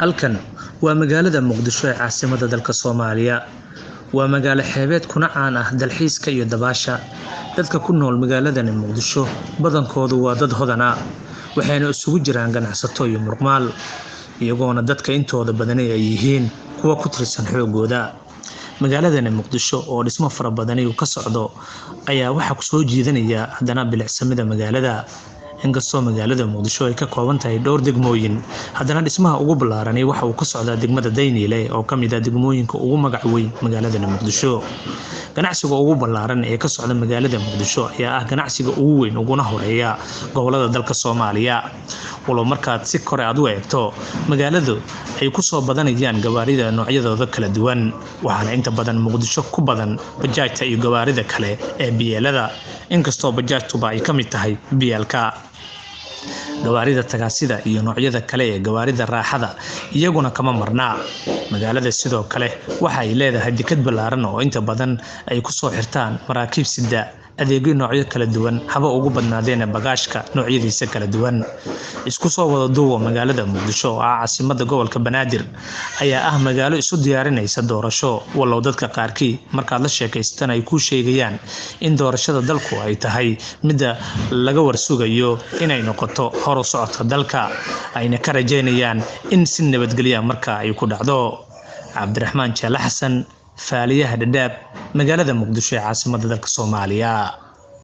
Halkan waa magaalada Muqdisho ee caasimadda dalka Soomaaliya. Waa magaalo xeebeed kuna caan ah dalxiiska iyo dabaasha. Dadka ku nool magaaladan Muqdisho badankoodu waa dad hodan ah, waxayna isugu jiraan ganacsato iyo muruqmaal, iyagoona dadka intooda badan ay yihiin kuwa ku tirsan xoogooda. Magaaladan Muqdisho oo dhismo fara badan uu ka socdo ayaa waxa ku soo jiidanaya haddana bilicsamida magaalada. Inkastoo magaalada Muqdisho ay ka kooban tahay dhowr degmooyin, haddana dhismaha ugu ballaaran waxa uu ka socdaa degmada Daynile oo ka mid ah degmooyinka ugu magac weyn magaalada Muqdisho. Ganacsiga ugu ballaaran ee ka socda magaalada Muqdisho ayaa ah ganacsiga ugu weyn uguna horeeya gobollada dalka Soomaaliya. Walow markaad si kore aad u eegto, magaaladu ay ku soo badanayaan gawaarida noocyadooda kala duwan, waxaana inta badan Muqdisho ku badan bajaajta iyo gawaarida kale ee biyeelada, inkastoo bajaajtuba ay ka mid tahay biyelka. Gawaarida tagaasida iyo noocyada kale ee gawaarida raaxada iyaguna kama marna. Magaalada sidoo kale waxa ay leedahay dekad ballaaran oo inta badan ay ku soo xirtaan maraakiib sida adeegyo noocyo kala duwan haba ugu badnaadeen bagaashka noocyadiisa kala duwan. Isku soo wada duuba magaalada Muqdisho oo ah caasimadda gobolka Banaadir ayaa ah magaalo isu diyaarinaysa doorasho, walow dadka qaarkii markaad la sheekaystaan ay ku sheegayaan in doorashada dalku ay tahay mid laga warsugayo inay noqoto hor u socodka dalka, ayna ka rajeynayaan in si nabadgelyo marka ay ku dhacdo. Cabdiraxmaan Jaale Xasan, Faaliyaha Dhadhaab, magaalada Muqdisho ee caasimadda dalka Soomaaliya.